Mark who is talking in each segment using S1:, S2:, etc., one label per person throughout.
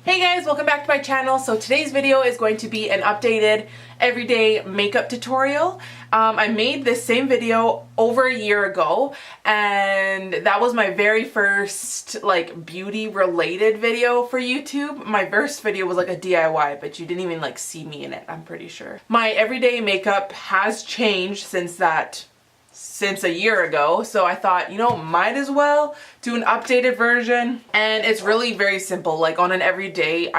S1: Hey guys, welcome back to my channel. So today's video is going to be an updated everyday makeup tutorial. I made this same video over a year ago, and that was my very first like beauty related video for YouTube. My first video was like a DIY, but you didn't even like see me in it, I'm pretty sure. My everyday makeup has changed since a year ago, so I thought, you know, might as well do an updated version. And it's really very simple. Like on an everyday,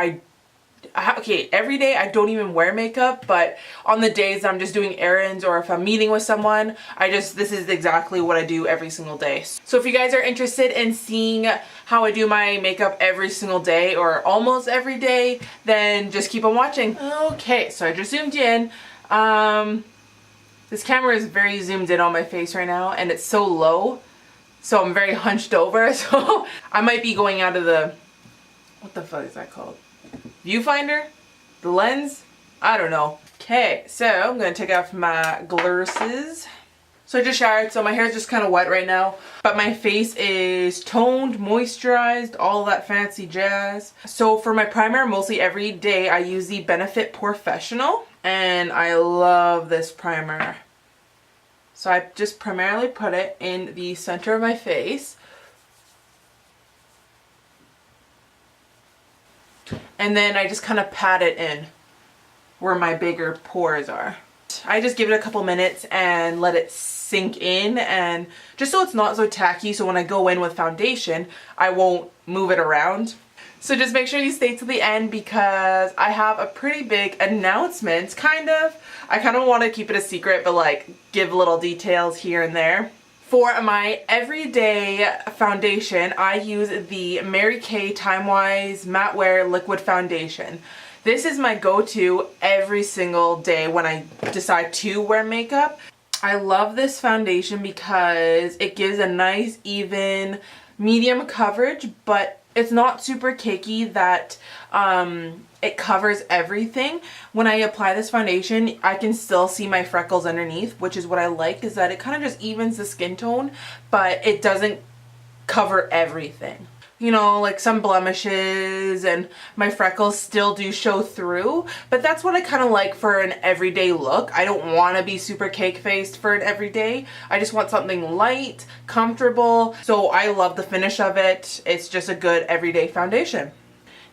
S1: every day I don't even wear makeup, but on the days I'm just doing errands or if I'm meeting with someone, this is exactly what I do every single day. So if you guys are interested in seeing how I do my makeup every single day or almost every day, then just keep on watching. Okay, so I just zoomed in. This camera is very zoomed in on my face right now, and it's so low, so I'm very hunched over, so I might be going out of the, what the fuck is that called? Viewfinder? The lens? I don't know. Okay, so I'm gonna take off my glasses. So I just showered, so my hair is just kind of wet right now, but my face is toned, moisturized, all that fancy jazz. So for my primer, mostly every day, I use the Benefit Porefessional, and I love this primer. So I just primarily put it in the center of my face. And then I just kind of pat it in where my bigger pores are. I just give it a couple minutes and let it sink in, and just so it's not so tacky, so when I go in with foundation, I won't move it around. So just make sure you stay to the end because I have a pretty big announcement, kind of. I kind of want to keep it a secret, but like give little details here and there. For my everyday foundation, I use the Mary Kay Time Wise Matte Wear Liquid Foundation. This is my go-to every single day when I decide to wear makeup. I love this foundation because it gives a nice, even, medium coverage, but it's not super cakey that it covers everything. When I apply this foundation, I can still see my freckles underneath, which is what I like, is that it kind of just evens the skin tone, but it doesn't cover everything. You know, like some blemishes and my freckles still do show through, but that's what I kind of like for an everyday look. I don't want to be super cake-faced for an everyday. I just want something light, comfortable, so I love the finish of it. It's just a good everyday foundation.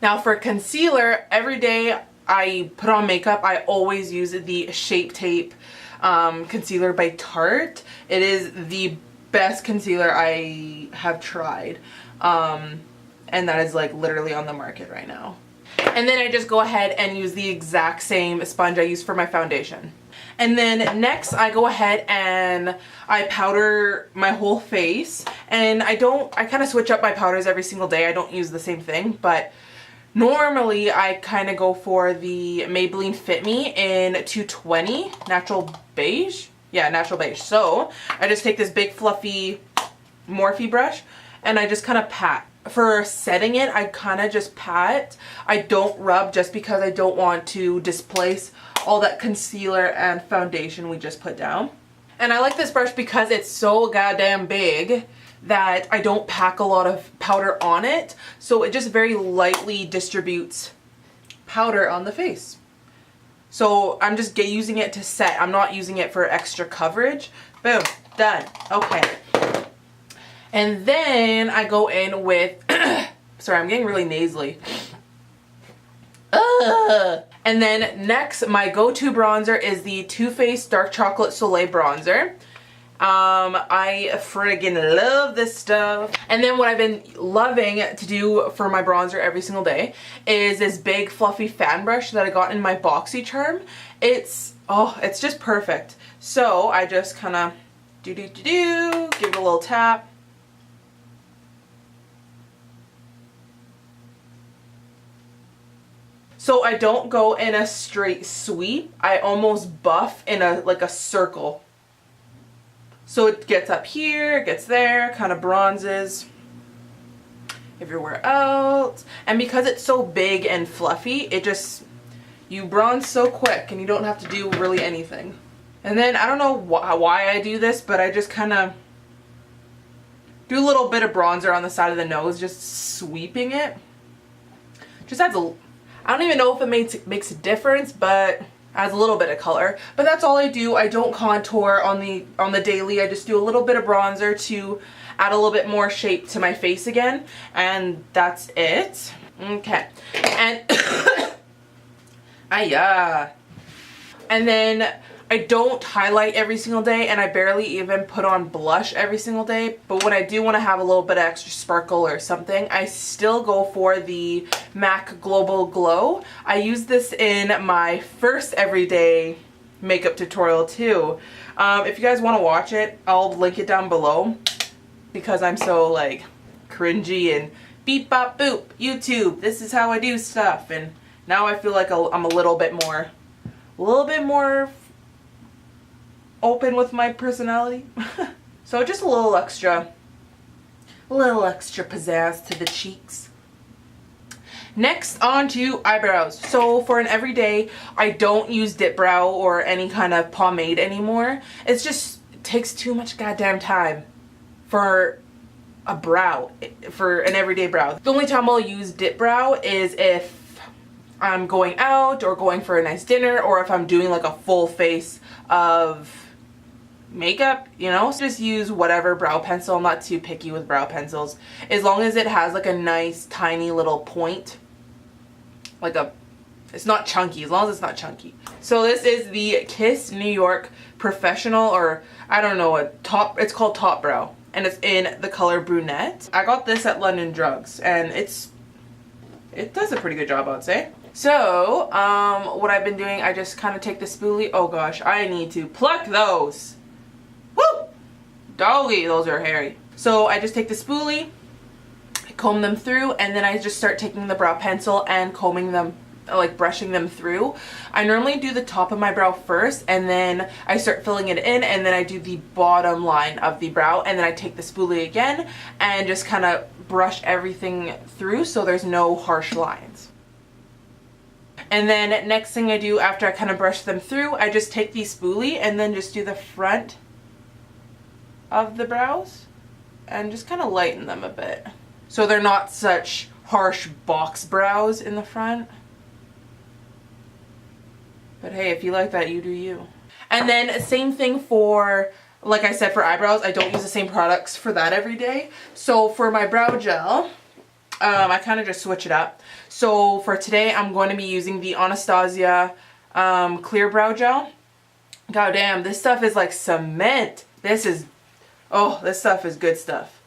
S1: Now for concealer, every day I put on makeup, I always use the Shape Tape concealer by Tarte. It is the best concealer I have tried. And that is like literally on the market right now. And then I just go ahead and use the exact same sponge I use for my foundation. And then next I go ahead and I powder my whole face, and I kind of switch up my powders every single day. I don't use the same thing, but normally I kind of go for the Maybelline Fit Me in 220 Natural Beige. Yeah, Natural Beige. So I just take this big fluffy Morphe brush and I just kind of pat. For setting it, I kind of just pat. I don't rub just because I don't want to displace all that concealer and foundation we just put down. And I like this brush because it's so goddamn big that I don't pack a lot of powder on it. So it just very lightly distributes powder on the face. So I'm just using it to set. I'm not using it for extra coverage. Boom, done. Okay. And then I go in with, sorry, I'm getting really nasally. And then next, my go-to bronzer is the Too Faced Dark Chocolate Soleil Bronzer. I friggin' love this stuff. And then what I've been loving to do for my bronzer every single day is this big fluffy fan brush that I got in my BoxyCharm. It's just perfect. So I just kind of give it a little tap. So I don't go in a straight sweep. I almost buff in like a circle. So it gets up here, it gets there, kind of bronzes everywhere else. And because it's so big and fluffy, you bronze so quick and you don't have to do really anything. And then I don't know why I do this, but I just kind of do a little bit of bronzer on the side of the nose, just sweeping it. Just adds I don't even know if it makes a difference, but adds a little bit of color. But that's all I do. I don't contour on the daily. I just do a little bit of bronzer to add a little bit more shape to my face again, and that's it. Okay, and and then I don't highlight every single day, and I barely even put on blush every single day. But when I do want to have a little bit of extra sparkle or something, I still go for the MAC Global Glow. I use this in my first everyday makeup tutorial too. If you guys want to watch it, I'll link it down below, because I'm so like cringy and beep bop boop YouTube, this is how I do stuff. And now I feel like I'm a little bit more open with my personality. So just a little extra pizzazz to the cheeks. Next, on to eyebrows. So for an everyday, I don't use dip brow or any kind of pomade anymore. It takes too much goddamn time for a brow, for an everyday brow. The only time I'll use dip brow is if I'm going out or going for a nice dinner, or if I'm doing like a full face of makeup, you know. So just use whatever brow pencil. I'm not too picky with brow pencils, as long as it has like a nice tiny little point, like it's not chunky, as long as it's not chunky. So this is the Kiss New York Professional, or I don't know, it's called Top Brow, and it's in the color brunette. I got this at London Drugs, and it does a pretty good job, I would say. So what I've been doing, I just kind of take the spoolie. Oh gosh, I need to pluck those. Woo! Doggy, those are hairy. So I just take the spoolie, comb them through, and then I just start taking the brow pencil and combing them, like brushing them through. I normally do the top of my brow first, and then I start filling it in, and then I do the bottom line of the brow, and then I take the spoolie again and just kind of brush everything through so there's no harsh lines. And then next thing I do after I kind of brush them through, I just take the spoolie and then just do the front of the brows and just kind of lighten them a bit, so they're not such harsh box brows in the front. But hey, if you like that, you do you. And then same thing for, like I said, for eyebrows, I don't use the same products for that every day. So for my brow gel, I kind of just switch it up. So for today, I'm going to be using the Anastasia Clear Brow Gel. God damn, this stuff is like cement. This stuff is good stuff.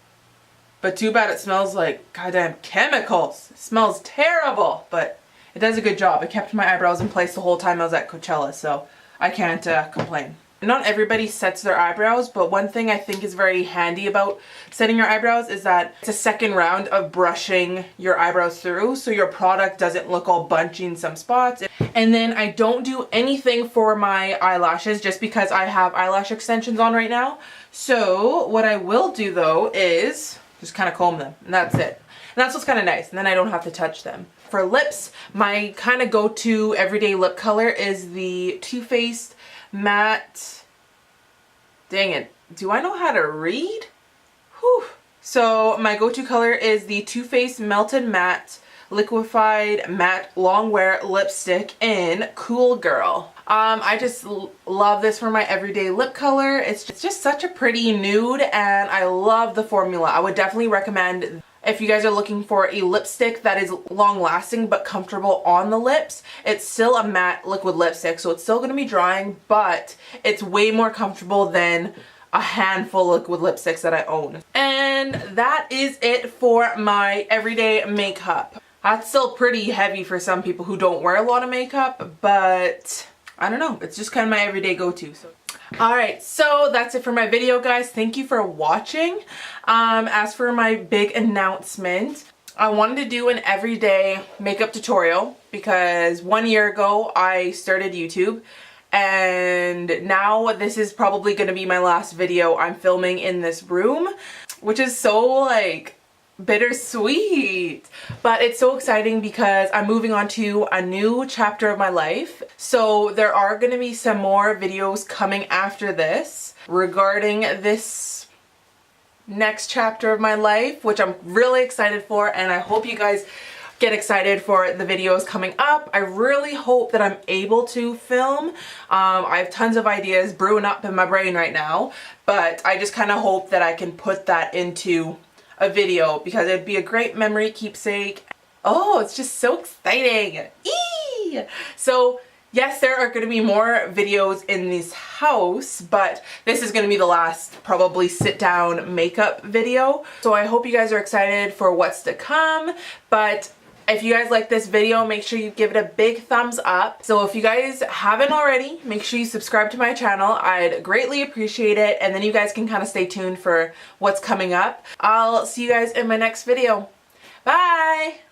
S1: But too bad it smells like goddamn chemicals. It smells terrible, but it does a good job. It kept my eyebrows in place the whole time I was at Coachella, so I can't complain. Not everybody sets their eyebrows, but one thing I think is very handy about setting your eyebrows is that it's a second round of brushing your eyebrows through, so your product doesn't look all bunchy in some spots. And then I don't do anything for my eyelashes just because I have eyelash extensions on right now. So what I will do though is just kind of comb them, and that's it. And that's what's kind of nice, and then I don't have to touch them. For lips, my kind of go-to everyday lip color is the Too Faced Matte, dang it, do I know how to read? Whew. So my go-to color is the Too Faced Melted Matte Liquefied Matte Longwear Lipstick in Cool Girl. I just love this for my everyday lip color. It's just such a pretty nude, and I love the formula. I would definitely recommend, if you guys are looking for a lipstick that is long lasting but comfortable on the lips. It's still a matte liquid lipstick, so it's still going to be drying, but it's way more comfortable than a handful of liquid lipsticks that I own. And that is it for my everyday makeup. That's still pretty heavy for some people who don't wear a lot of makeup, but I don't know, it's just kind of my everyday go-to. So alright, so that's it for my video, guys. Thank you for watching. As for my big announcement, I wanted to do an everyday makeup tutorial because 1 year ago I started YouTube, and now this is probably going to be my last video I'm filming in this room, which is so like bittersweet, but it's so exciting because I'm moving on to a new chapter of my life. So there are going to be some more videos coming after this regarding this next chapter of my life, which I'm really excited for, and I hope you guys get excited for the videos coming up. I really hope that I'm able to film. I have tons of ideas brewing up in my brain right now, but I just kind of hope that I can put that into a video because it'd be a great memory keepsake. Oh, it's just so exciting. Eee! So yes, there are going to be more videos in this house, but this is going to be the last probably sit down makeup video. So I hope you guys are excited for what's to come, but if you guys like this video, make sure you give it a big thumbs up. So if you guys haven't already, make sure you subscribe to my channel. I'd greatly appreciate it. And then you guys can kind of stay tuned for what's coming up. I'll see you guys in my next video. Bye!